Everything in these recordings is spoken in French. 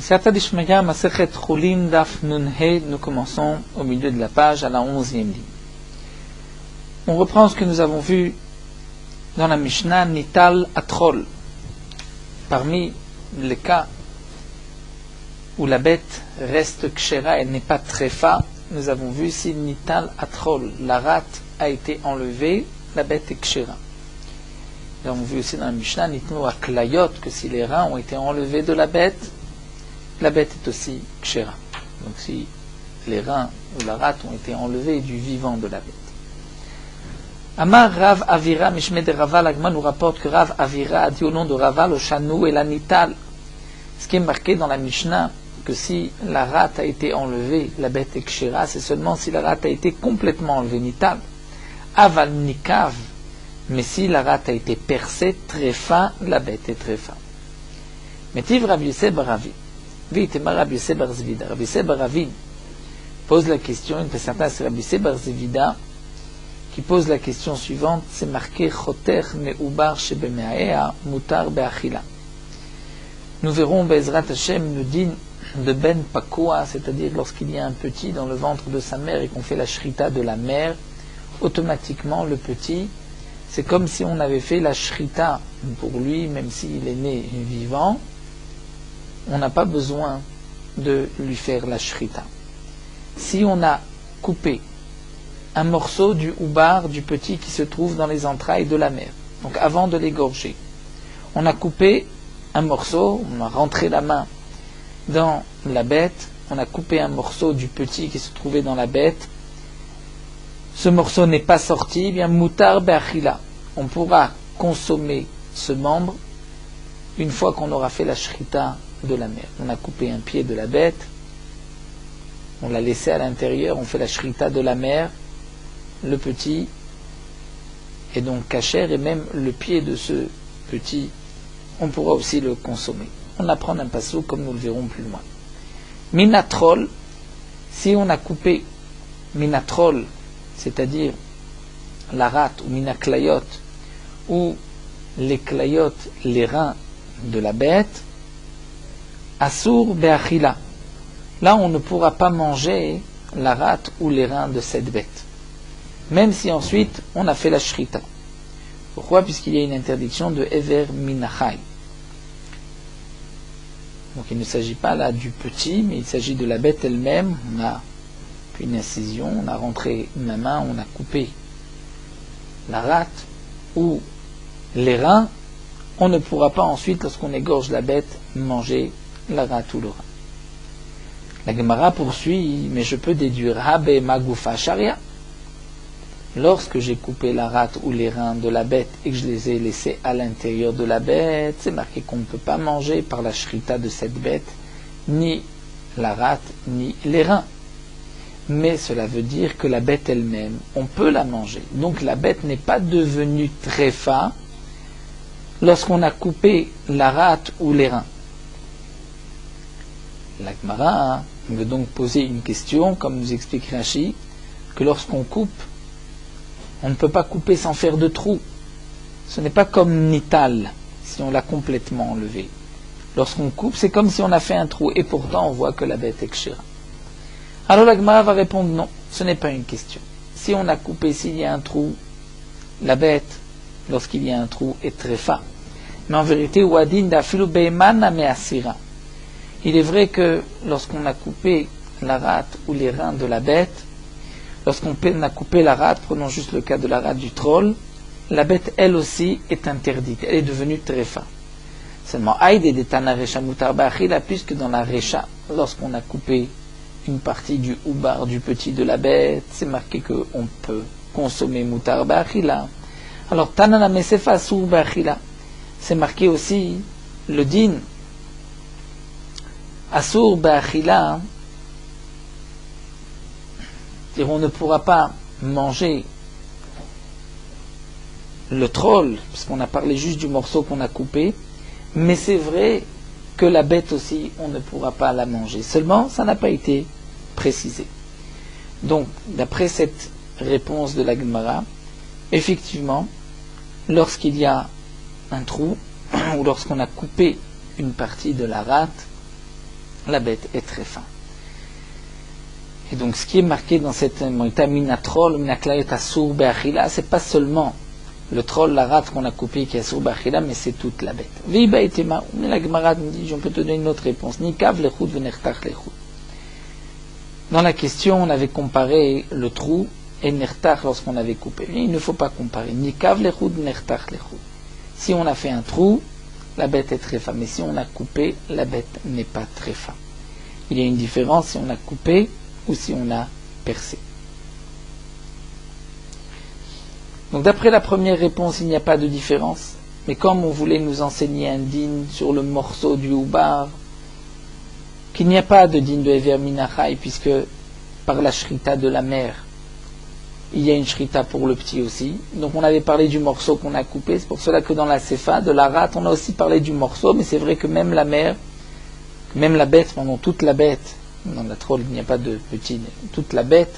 Siyata Dishmaya Masechet Chulin Daf Nun He, nous commençons au milieu de la page à la 11e ligne. On reprend ce que nous avons vu dans la Mishnah Nital Atrol. Parmi les cas où la bête reste kshera, elle n'est pas trefa, nous avons vu si Nital Atrol, la rate a été enlevée, la bête est kshera. Nous avons vu aussi dans la Mishnah Nitnu Aklayot, que si les reins ont été enlevés de la bête est aussi kshera. Donc si les reins ou la rate ont été enlevés du vivant de la bête. Amar Rav Avira Mishme de Rava, l'Agma nous rapporte que Rav Avira a dit au nom de Rava le Shanou et la Nital. Ce qui est marqué dans la Mishnah, que si la rate a été enlevée, la bête est kshera, c'est seulement si la rate a été complètement enlevée, Nital. Aval Nikav, mais si la rate a été percée, trefa, la bête est trefa. Metiv Rav Yosef Baravi. Rabbi Yosef bar Zevida. Rabbi Yosef bar Ravi pose la question, une personne c'est Rabbi Yosef bar Zevida qui pose la question suivante, c'est marqué Choter me'ubar shebeme'aea mutar be'achila. Nous verrons Bezrat Hashem le din de Ben Pakoua, c'est-à-dire lorsqu'il y a un petit dans le ventre de sa mère et qu'on fait la shrita de la mère, automatiquement le petit, c'est comme si on avait fait la shrita pour lui, même s'il est né vivant. On n'a pas besoin de lui faire la shrita. Si on a coupé un morceau du oubar du petit qui se trouve dans les entrailles de la mère, donc avant de l'égorger, on a coupé un morceau, on a rentré la main dans la bête, on a coupé un morceau du petit qui se trouvait dans la bête, ce morceau n'est pas sorti, bien mutar be'achila, on pourra consommer ce membre une fois qu'on aura fait la shrita de la mère. On a coupé un pied de la bête, on l'a laissé à l'intérieur, on fait la shrita de la mère, le petit est donc kasher et même le pied de ce petit, on pourra aussi le consommer. On apprend un passou comme nous le verrons plus loin. Minatrol, si on a coupé minatrol, c'est-à-dire la rate ou minaklayot, ou les klayot, les reins de la bête, Asur be'achila. Là, on ne pourra pas manger la rate ou les reins de cette bête, même si ensuite on a fait la shrita. Pourquoi? Puisqu'il y a une interdiction de Ever Minachai. Donc il ne s'agit pas là du petit, mais il s'agit de la bête elle-même. On a fait une incision, on a rentré la main, on a coupé la rate ou les reins. On ne pourra pas ensuite, lorsqu'on égorge la bête, manger la rate ou le rein. La Gemara poursuit, mais je peux déduire Habe Magoufa Sharia. Lorsque j'ai coupé la rate ou les reins de la bête et que je les ai laissés à l'intérieur de la bête, c'est marqué qu'on ne peut pas manger par la shrita de cette bête ni la rate ni les reins. Mais cela veut dire que la bête elle-même, on peut la manger. Donc la bête n'est pas devenue tréfa lorsqu'on a coupé la rate ou les reins. La Gemara veut donc poser une question, comme nous explique Rashi, que lorsqu'on coupe, on ne peut pas couper sans faire de trou. Ce n'est pas comme Nital, si on l'a complètement enlevé. Lorsqu'on coupe, c'est comme si on a fait un trou, et pourtant on voit que la bête est kshera. Alors la Gemara va répondre non, ce n'est pas une question. Si on a coupé, s'il y a un trou, la bête, lorsqu'il y a un trou, est trefa. Mais en vérité, Wadin dafilu be'emana me'asira. Il est vrai que lorsqu'on a coupé la rate ou les reins de la bête, lorsqu'on a coupé la rate, prenons juste le cas de la rate du troll, la bête elle aussi est interdite, elle est devenue trefa. Seulement, aïd et detana recha mutar ba'achila, puisque dans la recha, lorsqu'on a coupé une partie du oubar du petit de la bête, c'est marqué qu'on peut consommer mutar ba'achila. Alors, tanana mesefa sur ba'achila, c'est marqué aussi le din Asur ba'achila, on ne pourra pas manger le troll, puisqu'on a parlé juste du morceau qu'on a coupé, mais c'est vrai que la bête aussi, on ne pourra pas la manger. Seulement, ça n'a pas été précisé. Donc, d'après cette réponse de la Gemara, effectivement, lorsqu'il y a un trou, ou lorsqu'on a coupé une partie de la rate, la bête est très fin. Et donc ce qui est marqué dans cette minatrol, minaklayot asur be'achila, c'est pas seulement le troll, la rate qu'on a coupé qui est asur be'achila, mais c'est toute la bête. Viba etema, mais la Gemara nous dit, je peux te donner une autre réponse. Nikav lechut venertach lechut. Dans la question, on avait comparé le trou et nertach lorsqu'on avait coupé. Mais il ne faut pas comparer. Nikav lechut venertach lechut. Si on a fait un trou, la bête est très fin. Mais si on a coupé, la bête n'est pas très fin. Il y a une différence si on a coupé ou si on a percé. Donc d'après la première réponse, il n'y a pas de différence. Mais comme on voulait nous enseigner un din sur le morceau du houbar, qu'il n'y a pas de din de Hever Minachai, puisque par la shrita de la mère, il y a une shrita pour le petit aussi. Donc on avait parlé du morceau qu'on a coupé. C'est pour cela que dans la sefa de la rate, on a aussi parlé du morceau. Mais c'est vrai que même la mère, même la bête, pendant toute la bête, dans la troll, il n'y a pas de petit, toute la bête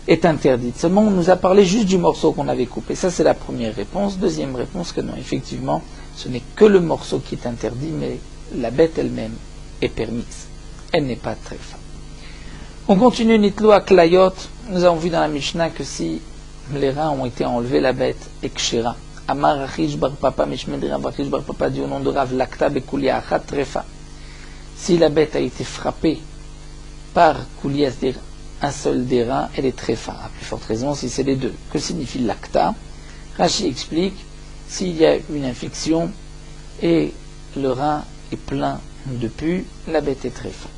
est interdite. Seulement, on nous a parlé juste du morceau qu'on avait coupé. Ça, c'est la première réponse. Deuxième réponse, que non, effectivement, ce n'est que le morceau qui est interdit, mais la bête elle-même est permise. Elle n'est pas très fin. On continue Nitlo à Klayot. Nous avons vu dans la Mishnah que si les reins ont été enlevés, la bête est kshera. Amar Rachish bar papa, Mishmed Rav Rachish bar papa, dit au nom de Rav Lakta Bekulia Achat Trefa. Si la bête a été frappée par Koulia, c'est-à-dire un seul des reins, elle est très fin. À plus forte raison si c'est les deux. Que signifie l'acta? Rashi explique, s'il y a une infection et le rein est plein de pus, la bête est très fin.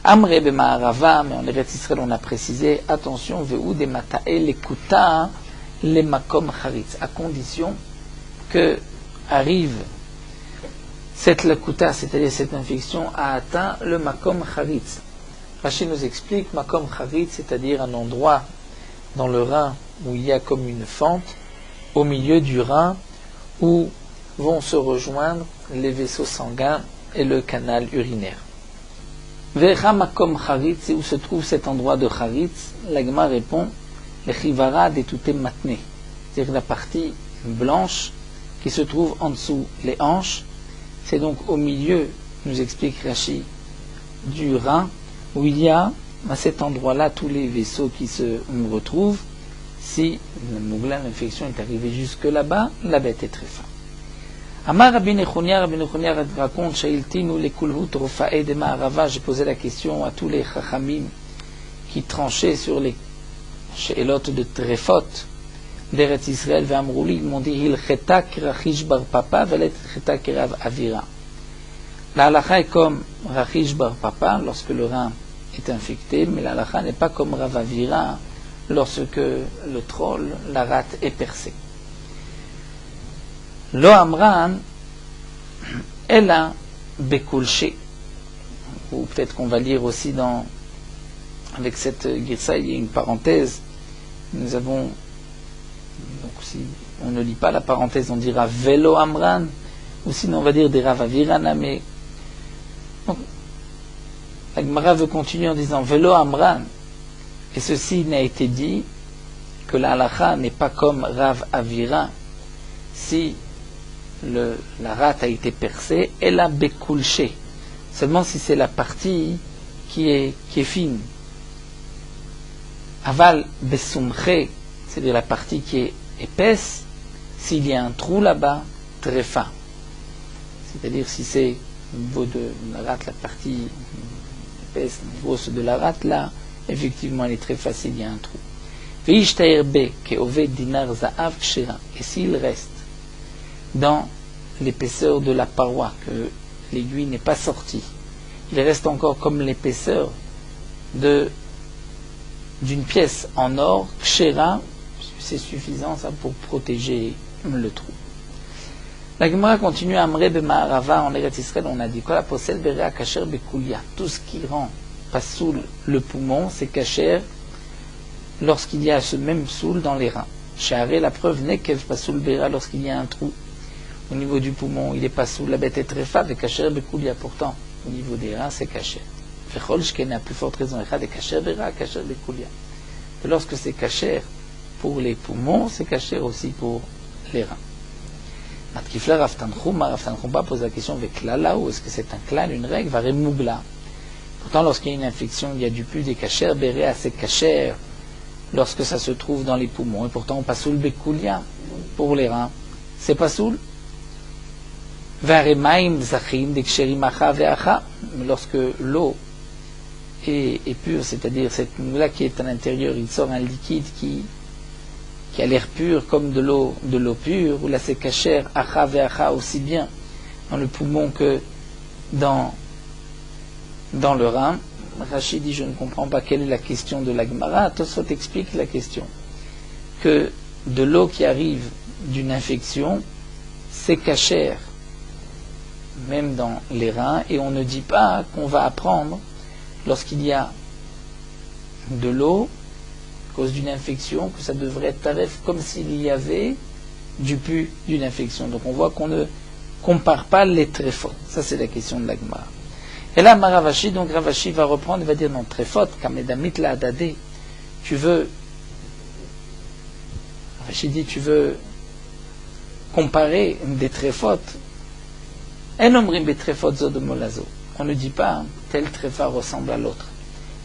Amre b'ma'arava, mais en Eretz Israël on a précisé, attention, ve'u de mata'e l'ekuta le makom charitz, à condition que arrive cette lekuta, c'est-à-dire cette infection, a atteint le makom charitz. Rashi nous explique, makom charitz, c'est-à-dire un endroit dans le rein où il y a comme une fente, au milieu du rein, où vont se rejoindre les vaisseaux sanguins et le canal urinaire. Vecha makom charitz, c'est où se trouve cet endroit de charitz. L'agma répond, le chivara de tuté matné, c'est-à-dire la partie blanche qui se trouve en dessous les hanches. C'est donc au milieu, nous explique Rashi, du rein, où il y a à cet endroit-là tous les vaisseaux qui se retrouvent. Si l'infection est arrivée jusque là-bas, la bête est très fin. Amar Rabbi Nechonia raconte, Shailtinu le kulhut rofae de Ma'arava, j'ai posé la question à tous les chachamim qui tranchaient sur les she'elot de Trefot d'Eretz Israël, ve'amrouli, ils m'ont dit, il chetak rachish bar papa, ve'let chetak rav avira. La halakha est comme rachish bar papa, lorsque le rein est infecté, mais la halakha n'est pas comme rav avira, lorsque le troll, la rate, est percée. Lo amran, elle a bekulché, ou peut-être qu'on va lire aussi dans, avec cette girsa, il y a une parenthèse, nous avons, donc si on ne lit pas la parenthèse, on dira velo amran, ou sinon on va dire des rav avirana, mais donc, la Gemara veut continuer en disant velo amran, et ceci n'a été dit que la halakha n'est pas comme rav avira, si la rate a été percée, elle a bekulché, seulement si c'est la partie qui est fine. Aval besumche, c'est-à-dire la partie qui est épaisse, s'il y a un trou là-bas, très fin. C'est-à-dire si c'est au niveau de la rate, la partie épaisse, grosse de la rate, là, effectivement, elle est très facile, il y a un trou. Et s'il reste dans l'épaisseur de la paroi, que l'aiguille n'est pas sortie, il reste encore comme l'épaisseur d'une pièce en or, kshera, c'est suffisant ça pour protéger le trou. La Gemara continue à Amre b'ma'arava, en Eretz Israël, on a dit quoi la possède berea kasher bekulia, tout ce qui rend pasoul le poumon, c'est kasher lorsqu'il y a ce même soul dans les reins. Sha'are, la preuve n'est qu'elle pasoul bera lorsqu'il y a un trou au niveau du poumon, il est pasoul, la bête est très faible, et kasher bekulia, pourtant au niveau des reins c'est kasher. Fechol shkena, plus forte raison, echad et kasher bera, kasher bekulia. Et lorsque c'est kasher pour les poumons, c'est kasher aussi pour les reins. Matkifler Rav Tanchuma pose la question avec Klala, ou est-ce que c'est un klal, une règle, va remougla. Pourtant, lorsqu'il y a une infection, il y a du pu des cachères, béré à ces cachères, lorsque ça se trouve dans les poumons. Et pourtant, on passe sous le bekoulia pour les reins. C'est pas sous. Lorsque l'eau est pure, c'est-à-dire cette moula qui est à l'intérieur, il sort un liquide qui a l'air pur comme de l'eau pure, ou la sekachère acha ve'acha, aussi bien dans le poumon que dans le rein. Rachid dit, je ne comprends pas quelle est la question de la Gemara. Tosfot explique la question, que de l'eau qui arrive d'une infection, c'est cachère, même dans les reins, et on ne dit pas qu'on va apprendre, lorsqu'il y a de l'eau, à cause d'une infection, que ça devrait être taref comme s'il y avait du pu d'une infection. Donc on voit qu'on ne compare pas les tréphot. Ça c'est la question de la Gemara. Et là Maravashi, donc Ravashi va reprendre, il va dire non, tréphot, kamedamit la adade, Ravashi dit, tu veux comparer des tréphot, en omrim be tréphot zo de molazo. On ne dit pas, hein, tel tréfa ressemble à l'autre.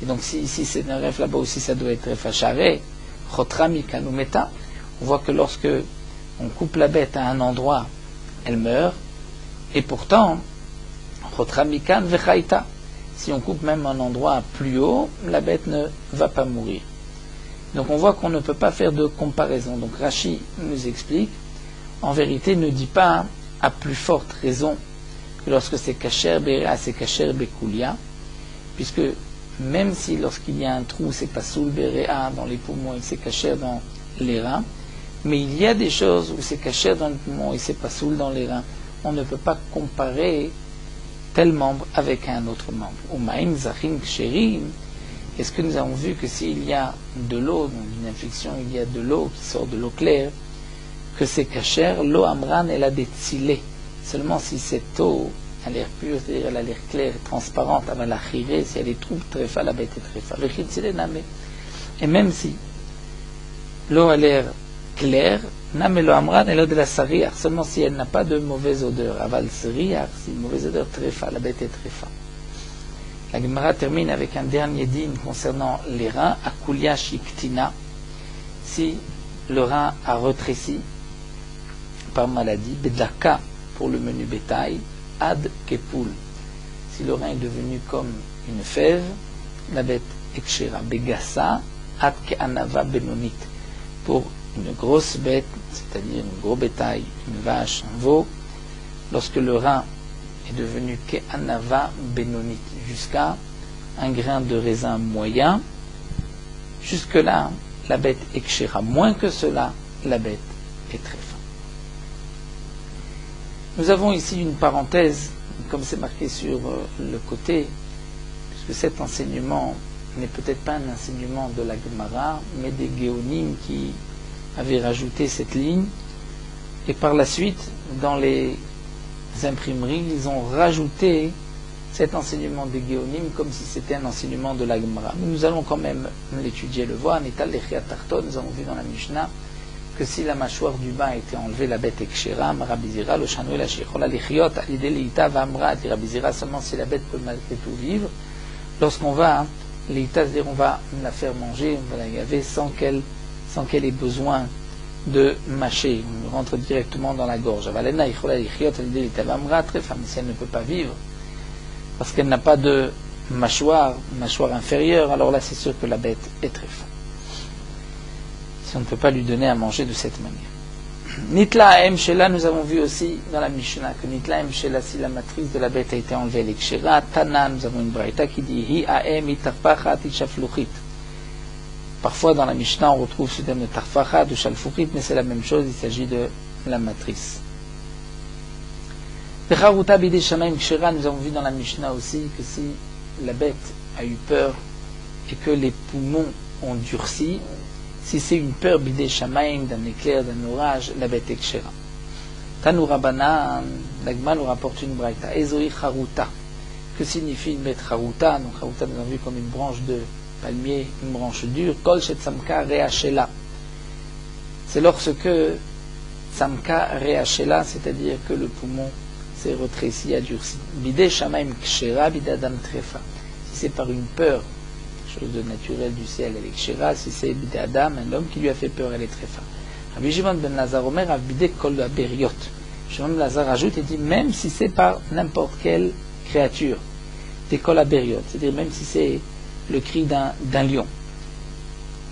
Et donc si ici c'est un ref, là-bas aussi ça doit être tréfa charé, chotra mikanumeta. On voit que lorsque on coupe la bête à un endroit, elle meurt, et pourtant, chotra mikan vechaita. Si on coupe même un endroit plus haut, la bête ne va pas mourir. Donc on voit qu'on ne peut pas faire de comparaison. Donc Rashi nous explique, en vérité ne dit pas à plus forte raison que lorsque c'est kasher berea, c'est kasher bekoulia, puisque même si lorsqu'il y a un trou, c'est pas soul berea dans les poumons et c'est kasher dans les reins, mais il y a des choses où c'est kasher dans le poumon et c'est pas soul dans les reins. On ne peut pas comparer tel membre avec un autre membre. Ou ma'im zachin ksherim. Est-ce que nous avons vu que s'il y a de l'eau, dans une infection, il y a de l'eau qui sort de l'eau claire, que c'est kasher, l'eau amran, elle a des tzilés. Seulement si cette eau a l'air pure, c'est-à-dire elle a l'air claire et transparente, elle la chirée, si elle est trouble, tréfa, la bête est tréfa. Et même si l'eau a l'air claire, namelo amran, elle a de la sariach, seulement si elle n'a pas de mauvaise odeur. Aval sariach, si une mauvaise odeur, tréfa, la bête est tréfa. La Gemara termine avec un dernier dîme concernant les reins, akulia shiktina, si le rein a retréci par maladie, bedlaka pour le menu bétail, ad kepoul, si le rein est devenu comme une fève, la bête ekshera, begassa, ad keanava benonit, pour une grosse bête, c'est-à-dire un gros bétail, une vache, un veau, lorsque le rein est devenu ke'anava benonit, jusqu'à un grain de raisin moyen. Jusque-là, la bête ekshera. Moins que cela, la bête est très fin. Nous avons ici une parenthèse, comme c'est marqué sur le côté, puisque cet enseignement n'est peut-être pas un enseignement de la Gemara, mais des Géonim qui avaient rajouté cette ligne. Et par la suite, dans les imprimeries, ils ont rajouté cet enseignement des Géonim comme si c'était un enseignement de la Gemara. Mais nous allons quand même l'étudier, le voir. Nital Lechia Tarton, nous avons vu dans la Mishnah que si la mâchoire du bas a été enlevée, la bête ekshera, Rabizira, le chanoué, la shichola, lechiot, alidé leita, vamra, Rabizira, seulement si la bête peut malgré tout vivre. Lorsqu'on va, leita, c'est-à-dire on va la faire manger, on va la gaver sans qu'elle ait besoin de mâcher, on rentre directement dans la gorge. Mais si elle ne peut pas vivre, parce qu'elle n'a pas de mâchoire inférieure, alors là c'est sûr que la bête est très forte. Si on ne peut pas lui donner à manger de cette manière. Nitla Aem Shela, nous avons vu aussi dans la Mishnah que Nitla Aem Shela, si la matrice de la bête a été enlevée, l'Ekshera, Tana, nous avons une braïta qui dit Hi Aem Itarpachat Ishafluchit. Parfois dans la Mishnah on retrouve ce terme de Tarpachat, de Shalfuchit, mais c'est la même chose, il s'agit de la matrice. Becharuta Bidei Shamaim Kshera, nous avons vu dans la Mishnah aussi que si la bête a eu peur et que les poumons ont durci, si c'est une peur Bidei Shamaim, d'un éclair, d'un orage, la bête est Kshera. Tanu Rabbanan, l'Agma nous rapporte une braïta. Ezoi Charuta. Que signifie une bête Charuta? Donc Charuta nous avons vu comme une branche de palmier, une branche dure. Kol Shetsamka Reachela. C'est lorsque Tzamka Reachela, c'est-à-dire que le poumon s'est rétréci, a durci. Bidé Shamaim Kshera, Bidé Adam Trefa. Si c'est par une peur, chose de naturel du ciel, elle est Kshera. Si c'est Bidé Adam, un homme qui lui a fait peur, elle est Trefa. Rabbi Shimon ben Lazar Omer a Bidé Kol Aberiot. Shimon ben Lazar ajoute et dit même si c'est par n'importe quelle créature, des Kol Aberiot, c'est-à-dire même si c'est le cri d'un lion.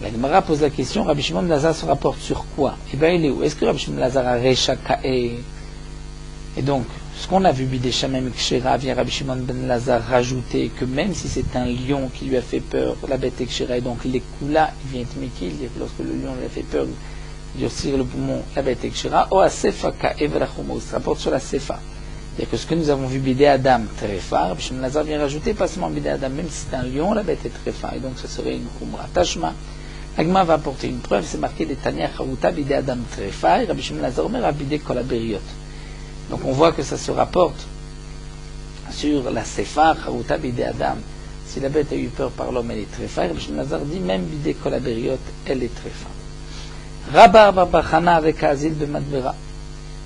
La Gemara pose la question, Rabbi Shimon ben Lazar se rapporte sur quoi? Eh bien, il est où? Est-ce que Rabbi Shimon ben Lazar a Recha Ka'e? Et donc, ce qu'on a vu, Bidé Shamem Kshera, vient Rabbi Shimon ben Lazar rajouter que même si c'est un lion qui lui a fait peur, la bête est Kshera, et donc les Kula, il vient Tmikil, lorsque le lion lui a fait peur, durcir le poumon, la bête est Kshera, o Asefa Ka'e Verachumo, il se rapporte sur la Sefa. C'est-à-dire que ce que nous avons vu Bidé Adam, Trefa, Rabbi Shimon ben Lazar vient rajouter, pas seulement Bidé Adam, même si c'est un lion, la bête est Trefa, et donc ce serait une Khumra. Tashma. Agma va apporter une preuve, c'est marqué des Tania Charuta Bidé Adam Trefa, et Rabbi Shimon ben Lazar Omer a Bidé Kol Aberiot. Donc on voit que ça se rapporte sur la Sefa, Charuta Bidé Adam. Si la bête a eu peur par l'homme, elle est Trefa. Rabbi Shimon ben Lazar dit même Bidé Kol Aberiot, elle est Trefa. Rabba Bachana avec Azil de Madbera.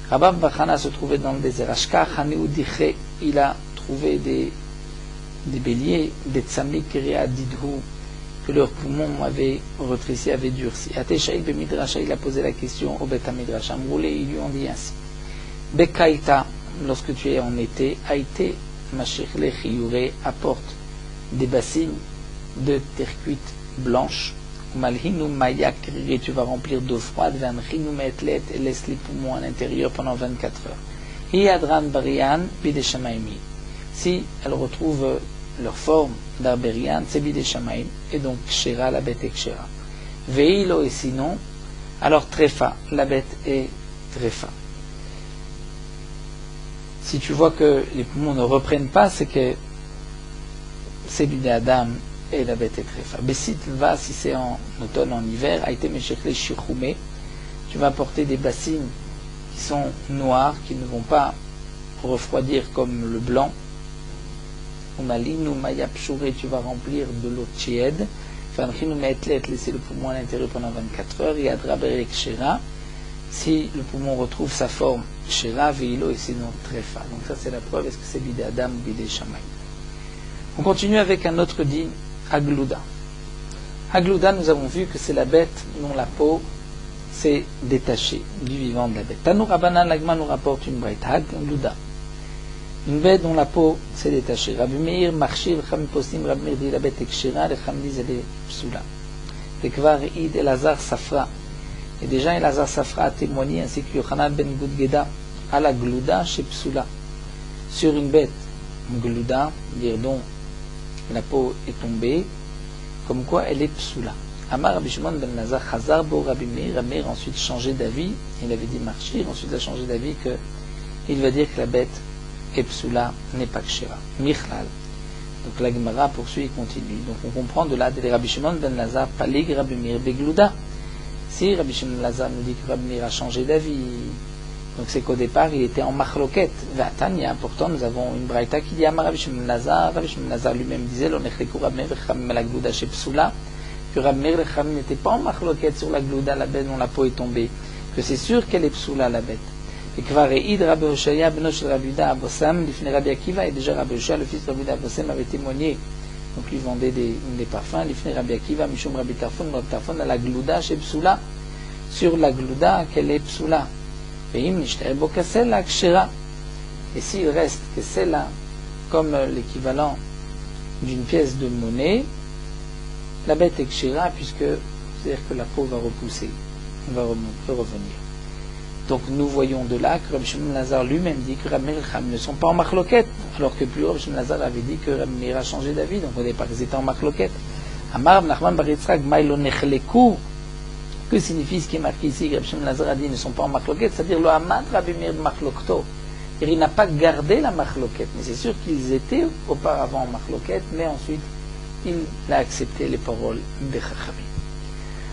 Rabba Bachana se trouvait dans le désert. Ashka Haneu Diche, il a trouvé des béliers, des Tsamik Kiria Didhu, que leurs poumons avaient rétréci, avaient durci. Ateshaïk Bemidrasha, il a posé la question au Beta Midrash Amroulé, ils lui ont dit ainsi. Bekaïta, lorsque tu es en été, Aïté, Mashichle Chiyure, apporte des bassines de terre cuite blanche. Malhinu Mayak, et tu vas remplir d'eau froide, Vanchinu Metlet, et laisse les poumons à l'intérieur pendant 24 heures. Hiadran Barian, Bideshamaimi. Si elles retrouvent leur forme d'Arberian, c'est Bideshamaim, et donc Kshera, la bête est Kshera. Veilo, et sinon, alors Trefa, la bête est Trefa. Si tu vois que les poumons ne reprennent pas, c'est que c'est Bidé Adam et la bête est Trefa. Bessit va, si c'est en automne, en hiver, a été Meshechle Shichoumé, tu vas porter des bassines qui sont noires, qui ne vont pas refroidir comme le blanc. Umalinu Mayapshure, tu vas remplir de l'eau tiède. Fanchinu Metlet, laisser le poumon à l'intérieur pendant 24 heures. Yadra Berek Shera. Si le poumon retrouve sa forme Shera, Veilo et sinon Trefa. Donc ça c'est la preuve, est-ce que c'est Bidé Adam ou Bidé Shamaï? On continue avec un autre din, Aglouda. Aglouda, nous avons vu que c'est la bête dont la peau s'est détachée du vivant de la bête. Tanour Abanan, l'Agma nous rapporte une braïta, Aglouda. Une bête dont la peau s'est détachée. Rabbi Meir, Marchir, Cham Postim, Rabbi Meir dit la bête est Kshera, le Cham dit elle est Psoula. Tekvar Id Elazar Safra. Et déjà Elazar Safra a témoigné, ainsi que Yochanan ben Gudgeda, à la Glouda chez Psoula. Sur une bête, une Glouda, dire dont la peau est tombée, comme quoi elle est Psoula. Amar Rabbi Shimon ben Lazar Chazar Bo Rabbi Meir, Rabbi Meir a ensuite changé d'avis, il avait dit Marchir, ensuite il a changé d'avis que il va dire que la bête et Psoula n'est pas Kshera. Michlal. Donc la Gemara poursuit et continue. Donc on comprend de là, de Rabbi Shimon ben Lazar, Palig Rabbi Meir Beglouda. Si Rabbi Shimon ben Lazar nous dit que Rabbi Meir a changé d'avis, donc c'est qu'au départ il était en machloket. Vatania, pourtant nous avons une braïta qui dit à Rabbi Shimon ben Lazar. Rabbi Shimon ben Lazar lui-même disait l'onechleku Rabbi Meir v'chamim la Glouda chez Psoula, que Rabbi Meir v'chamim n'était pas en machloket sur la Glouda, la bête dont la peau est tombée, que c'est sûr qu'elle est Psoula la bête. Et Kvar Eid Rabbi Hoshaya benosh Rabbi Yuda Abossam, l'ifne Rabbi Akiva, et déjà Rabbi Hoshaya, le fils de Rabbi Yuda Abossam, avait témoigné. Donc lui vendait des parfums, l'ifne Rabbi Akiva, Mishum Rabbi Tarfon, à la Glouda chez Psoula, sur la Glouda qu'elle est Psoula. Et im nishter bo kasela kshera. Et s'il reste que c'est là, comme l'équivalent d'une pièce de monnaie, la bête est kshera, puisque c'est-à-dire que la peau va repousser, va revenir. Donc nous voyons de là que Rabbi Shimon Lazar lui-même dit que Rabbi Meir et Cham ne sont pas en machloket, alors que plus haut Rabbi Shimon Lazar avait dit que Rabbi Meir a changé d'avis, donc au départ ils étaient en machloket. Amar Nachman bar Yitzchak Maïlo Nechleku, que signifie ce qui est marqué ici que Rabbi Shimon Lazar a dit ne sont pas en machloket, c'est-à-dire le Hamad Rabbi Meir de machlokto. Il n'a pas gardé la machloket, mais c'est sûr qu'ils étaient auparavant en machloket, mais ensuite il a accepté les paroles de Chachamim.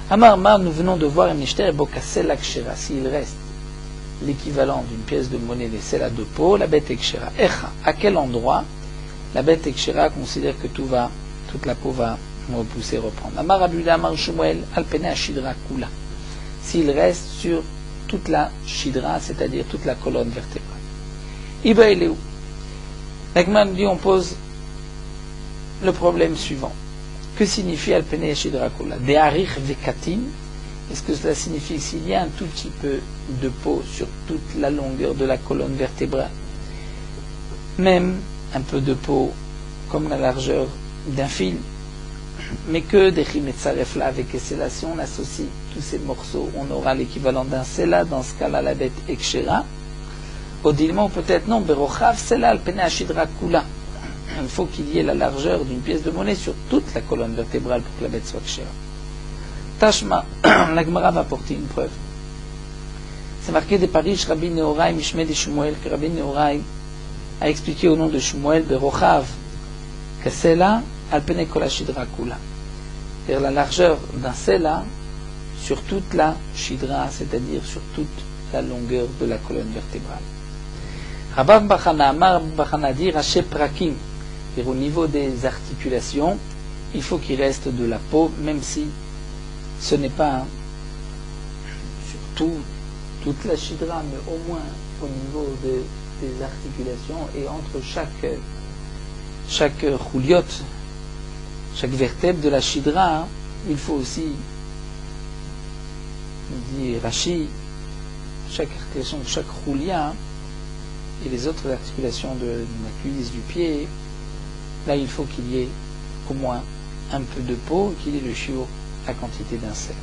Amar Mar, nous venons de voir Nishter Bokassel Akshera, s'il reste l'équivalent d'une pièce de monnaie laissée à deux pots, la bête est kshera. Echa, à quel endroit la bête est kshera considère que toute la peau va repousser, reprendre. Amar Rabbi Yuda Amar Shmuel, Alpene Ashidra Kula. S'il reste sur toute la shidra, c'est-à-dire toute la colonne vertébrale. Iba il est où? L'Agma dit, on pose le problème suivant. Que signifie Alpene Shidra Kula? De Arich Vekatin. Est-ce que cela signifie s'il y a un tout petit peu de peau sur toute la longueur de la colonne vertébrale, même un peu de peau comme la largeur d'un fil, mais que des Chimetzarefla avec Essela, si on associe tous ces morceaux, on aura l'équivalent d'un Sela, dans ce cas-là la bête Ekshera. Odilement peut-être non, Berochav Sela Alpene Shidra Kula. Il faut qu'il y ait la largeur d'une pièce de monnaie sur toute la colonne vertébrale pour que la bête soit Kshera. Tashma, la Gemara va apporter une preuve. C'est marqué de Paris, Rabbi Nehorai, Mishmeh de Shmuel, que Rabbi Nehorai a expliqué au nom de Shmuel, Berochav Kesela Alpene Kol Shidra Kula. C'est-à-dire la largeur d'un Sela sur toute la Shidra, c'est-à-dire sur toute la longueur de la colonne vertébrale. Rabban Bachana, Amar Bachana dit Raché Prakim. Au niveau des articulations, il faut qu'il reste de la peau, même si ce n'est pas sur toute la shidra, mais au moins au niveau des articulations et entre chaque rouliotte, chaque vertèbre de la shidra, il faut aussi, dit Rashi, chaque articulation, chaque roulia et les autres articulations de la cuisse, du pied, là il faut qu'il y ait au moins un peu de peau, qu'il y ait le shiur, la quantité d'un sel.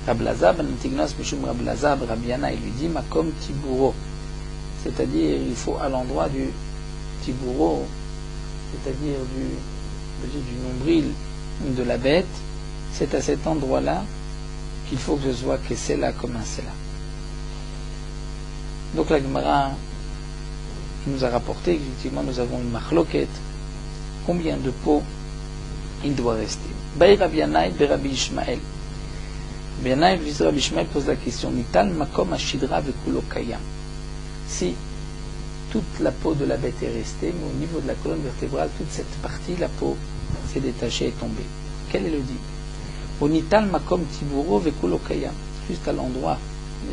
Rablaza, ben Antignos, Mishum Rablaza, Rabiana, il lui dit Makom Tiburo, c'est-à-dire il faut à l'endroit du Tiburo, c'est-à-dire du nombril de la bête, c'est à cet endroit-là qu'il faut que ce soit Kessela comme un Sela. Donc la Gemara nous a rapporté qu'effectivement nous avons une machloket, combien de peau il doit rester. Bay Rabbi Yanaï, Bay Rabbi Ishmael. Rabbi Yanaï, le fils de Rabbi Ishmael, pose la question Nital makom ashidra vekulo kayam. Si toute la peau de la bête est restée, mais au niveau de la colonne vertébrale, toute cette partie, la peau s'est détachée et tombée. Quel est le dit? Au Nital makom tiburo vekulo kayam. Juste à l'endroit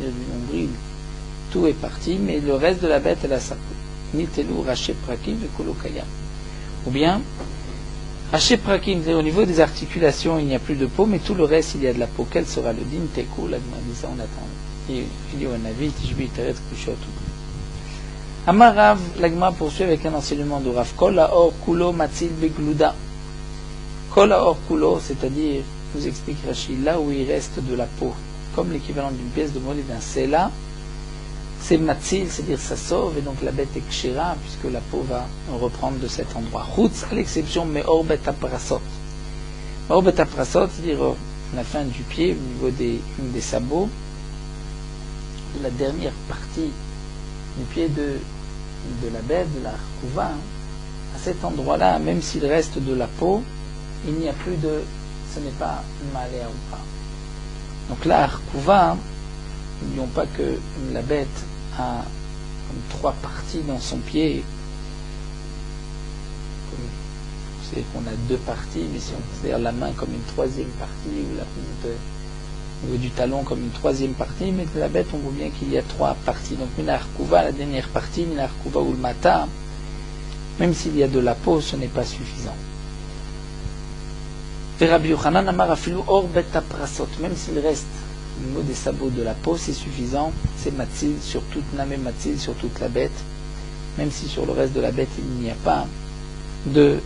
du nombril, tout est parti, mais le reste de la bête, elle a sa peau. Nitelu raché prakim vekulo kayam. Ou bien, Haché prakim, au niveau des articulations, il n'y a plus de peau, mais tout le reste, il y a de la peau. Quel sera le din tekou? La Gemara dit ça, on attend. Il dit au Navi, Tishbi, Teret, Kushot. Amarav, la Gemara poursuit avec un enseignement de Rav. Kol haor kulo matzil begluda. Kol haor kulo, c'est-à-dire, nous explique Rachid, là où il reste de la peau, comme l'équivalent d'une pièce de monnaie d'un sela, c'est matzil, c'est-à-dire ça sauve, et donc la bête est kshira, puisque la peau va reprendre de cet endroit. Chutz, à l'exception, mais or bet aprasot. Or bet aprasot, c'est-à-dire la fin du pied, au niveau des sabots, de la dernière partie du pied de la bête, de la kouva, à cet endroit-là, même s'il reste de la peau, il n'y a plus de, ce n'est pas malé ou pas. Donc là, kouva, n'oublions pas que la bête a comme 3 parties dans son pied. Vous savez qu'on a 2 parties, mais si on considère la main comme une 3e partie, ou la pointe au niveau du talon comme une 3e partie, mais de la bête, on voit bien qu'il y a 3 parties. Donc Minar Kouva, la dernière partie, Minar Kouva ou le Mata, même s'il y a de la peau, ce n'est pas suffisant. Rabbi Yochanan Amar afilu or bet aprasot, même s'il reste au niveau des sabots de la peau, c'est suffisant, c'est matzil sur toute namé matzil sur toute la bête, même si sur le reste de la bête il n'y a pas de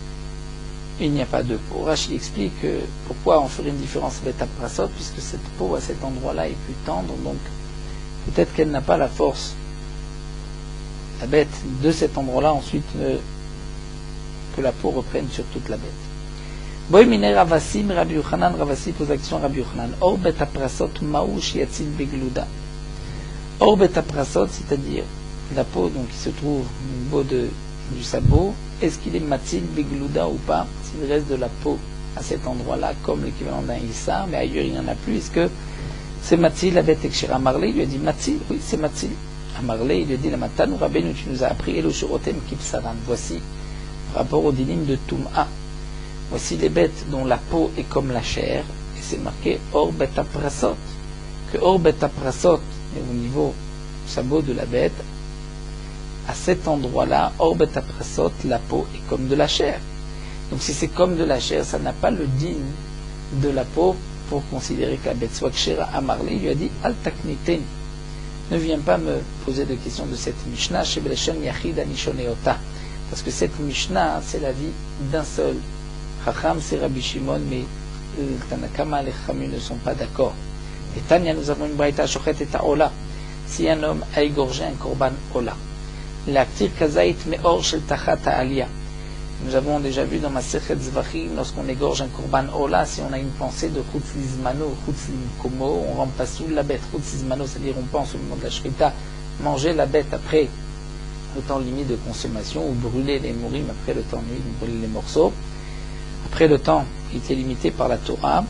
peau. Rashi explique pourquoi on ferait une différence bête à prasot, puisque cette peau à cet endroit-là est plus tendre, donc peut-être qu'elle n'a pas la force, la bête, de cet endroit-là ensuite que la peau reprenne sur toute la bête. Boy mine Ravassim, Rabbi Yochanan, Ravassi pose la question Rabbi Yochanan. Or bet aprasot maou shiatzil begluda. Or bet aprasot, c'est-à-dire la peau donc qui se trouve au niveau du sabot, est-ce qu'il est matzil begluda ou pas? S'il reste de la peau à cet endroit-là, comme l'équivalent d'un issa, mais ailleurs il n'y en a plus, est-ce que c'est matzil la bête ekshira? Amarle, il lui a dit matzil, oui c'est matzil. Amarle, il lui a dit la matanu Rabbeinu, tu nous as appris Elo Shurotem Kipsaran. Voici, par rapport au dinim de Tum'a. Voici les bêtes dont la peau est comme la chair, et c'est marqué Or bet aprasot. Que Or bet aprasot, et au niveau sabot de la bête, à cet endroit-là, or bet aprasot, la peau est comme de la chair. Donc si c'est comme de la chair, ça n'a pas le digne de la peau pour considérer que la bête soit kshera. Amarle, il lui a dit al takniten, ne viens pas me poser de questions de cette Mishnah, shebeleshem yachid anishoneota, parce que cette Mishnah, c'est la vie d'un seul. Chacham, c'est Rabbi Shimon, mais Tanakama et les Chachamim ne sont pas d'accord. Et Tanya, nous avons une braïta shochet et ta'ola. Si un homme a égorgé un korban ola, l'actir kazait me'or shel tachat ha'aliyah. Nous avons déjà vu dans ma Masechet Zvachim, lorsqu'on égorge un korban ola, si on a une pensée de chutz lizmano, chutz limkomo, on remplace sous la bête, chutz lizmano, c'est-à-dire on pense au moment de la shrita, manger la bête après le temps limite de consommation, ou brûler les mourim après le temps limite, brûler les morceaux. Après le temps qui était limité par la Torah,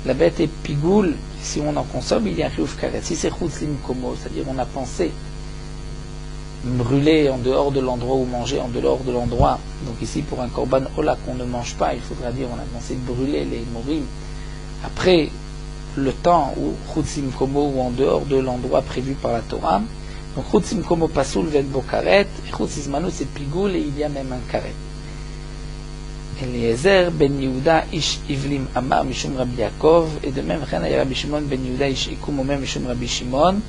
la bête est pigoule, si on en consomme, il y a un chiyuv karet. Si c'est chutz limkomo, c'est-à-dire on a pensé brûler en dehors de l'endroit ou manger en dehors de l'endroit. Donc ici, pour un korban ola qu'on ne mange pas, il faudra dire on a pensé brûler les morim après le temps où chutzim komo ou en dehors de l'endroit prévu par la Torah. Donc chutzim komo pasoul ven bo karet, et chutzizmano c'est pigoul et il y a même un karet. Eliezer ben Yehuda ish ivlim amar mishum Rabbi Yaakov, et de même chen Rabbi Shimon ben Yehuda ish ikum omem mishum Rabbi Shimon,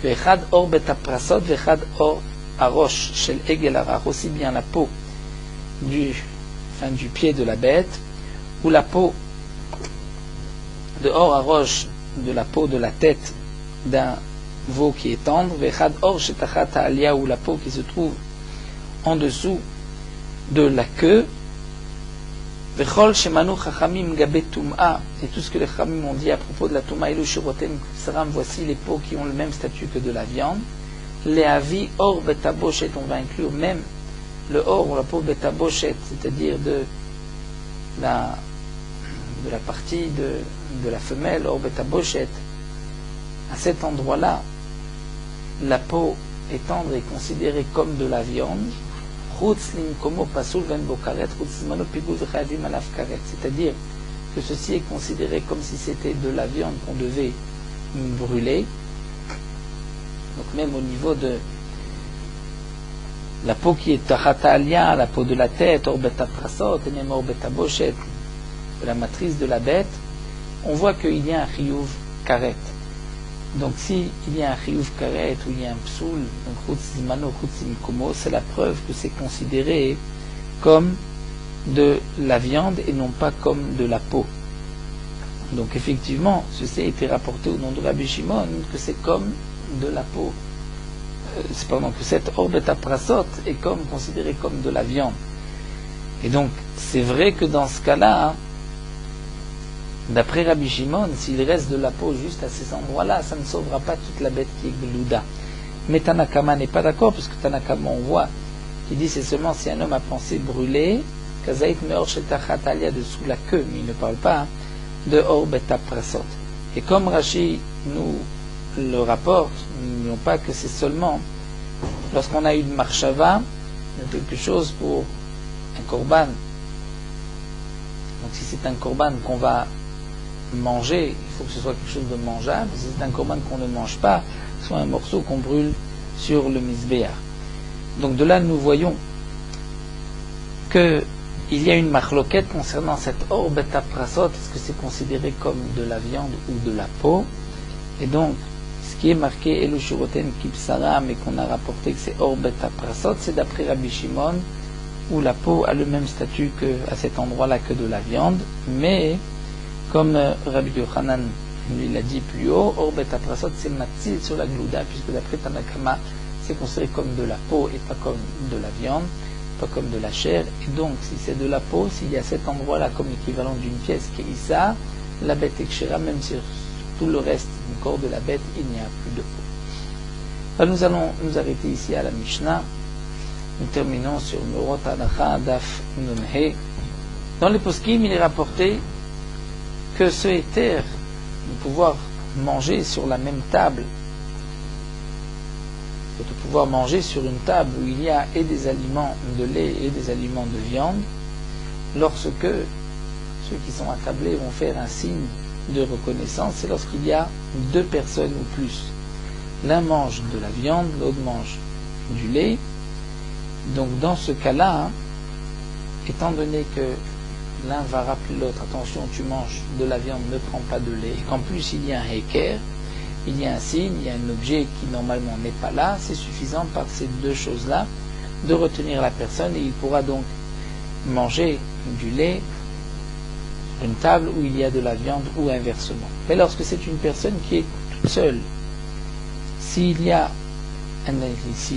que echad or bet aprasot vechad or arosh shel egel arach, aussi bien la peau du pied de la bête, ou la peau de or arosh, de la peau de la tête d'un veau qui est tendre, vechad or shetachat ha'aliyah, ou la peau qui se trouve en dessous de la queue, vechol shemanu chachamim gabe tum'a, et tout ce que les chachamim ont dit à propos de la tum'a elu shirotem saram, voici les peaux qui ont le même statut que de la viande. Les avis or betaboshet, on va inclure même le or ou la peau betaboshet, c'est-à-dire de la partie de la femelle, or betaboshet. À cet endroit-là, la peau est tendre et considérée comme de la viande. C'est-à-dire que ceci est considéré comme si c'était de la viande qu'on devait brûler. Donc même au niveau de la peau qui est tachatalia, la peau de la tête, orbeta prasot, et même orbeta bochet, de la matrice de la bête, on voit qu'il y a un chiyuv karet. Donc si il y a un chiyuv karet ou il y a un psoul, donc chutzimano, chutzimkomo, c'est la preuve que c'est considéré comme de la viande et non pas comme de la peau. Donc effectivement, ceci a été rapporté au nom de Rabbi Shimon, que c'est comme de la peau. Cependant que cette orbeta prasot est comme considérée comme de la viande. Et donc c'est vrai que dans ce cas-là, d'après Rabbi Shimon, s'il reste de la peau juste à ces endroits-là, ça ne sauvera pas toute la bête qui est glouda. Mais Tanakama n'est pas d'accord, parce que Tanakama, on voit, qui dit c'est seulement si un homme a pensé brûler, Kazait meor shetachatalia, dessous la queue, mais il ne parle pas de orbeta prasot. Et comme Rashi nous le rapporte, n'oublions pas que c'est seulement lorsqu'on a une marshava, quelque chose pour un korban. Donc si c'est un korban qu'on va manger, il faut que ce soit quelque chose de mangeable. Si c'est un korban qu'on ne mange pas, soit un morceau qu'on brûle sur le misbéach. Donc de là nous voyons que il y a une marloquette concernant cette orbeta prasot, est-ce que c'est considéré comme de la viande ou de la peau. Et donc ce qui est marqué Elu Shiroten Kipsara, mais qu'on a rapporté que c'est orbeta prasot, c'est d'après Rabbi Shimon, où la peau a le même statut que, à cet endroit-là que de la viande, mais comme Rabbi Yochanan lui l'a dit plus haut, orbeta prasot c'est matzil sur la glouda, puisque d'après Tanakama c'est considéré comme de la peau et pas comme de la viande, pas comme de la chair. Et donc si c'est de la peau, s'il y a cet endroit-là comme équivalent d'une pièce qui est Issa, la bête est kshera, même sur tout le reste du corps de la bête il n'y a plus de peau. Alors nous allons nous arrêter ici à la Mishnah. Nous terminons sur Meorot Halacha Daf Nunhe. Dans les poskim, il est rapporté que ce éther de pouvoir manger sur la même table, de pouvoir manger sur une table où il y a et des aliments de lait et des aliments de viande, lorsque ceux qui sont attablés vont faire un signe de reconnaissance, c'est lorsqu'il y a deux personnes ou plus. L'un mange de la viande, l'autre mange du lait. Donc dans ce cas-là, étant donné que l'un va rappeler l'autre, attention, tu manges de la viande, ne prends pas de lait, et qu'en plus il y a un heker, il y a un signe, il y a un objet qui normalement n'est pas là, c'est suffisant par ces deux choses-là de retenir la personne, et il pourra donc manger du lait sur une table où il y a de la viande ou inversement. Mais lorsque c'est une personne qui est toute seule, s'il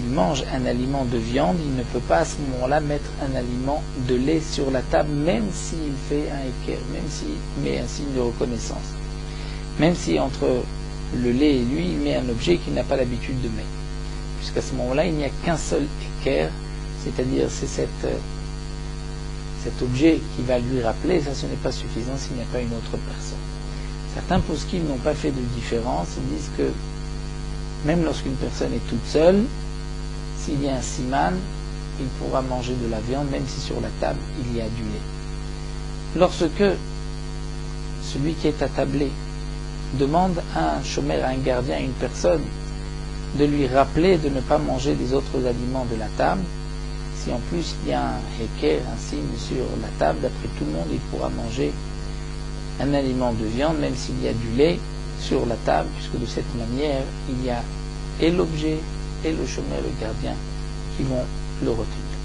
mange un aliment de viande, il ne peut pas à ce moment-là mettre un aliment de lait sur la table, même s'il fait un équerre, même s'il met un signe de reconnaissance. Même si entre le lait et lui, il met un objet qu'il n'a pas l'habitude de mettre. Puisqu'à ce moment-là, il n'y a qu'un seul équerre, c'est-à-dire c'est cet objet qui va lui rappeler, ça ce n'est pas suffisant s'il n'y a pas une autre personne. Certains poskim n'ont pas fait de différence, ils disent que même lorsqu'une personne est toute seule, s'il y a un siman, il pourra manger de la viande, même si sur la table il y a du lait. Lorsque celui qui est attablé demande à un chômeur, à un gardien, à une personne, de lui rappeler de ne pas manger des autres aliments de la table, si en plus il y a un heker, un signe sur la table, d'après tout le monde, il pourra manger un aliment de viande, même s'il y a du lait sur la table, puisque de cette manière, il y a et l'objet, et le chômeur, le gardien, qui vont le retenir.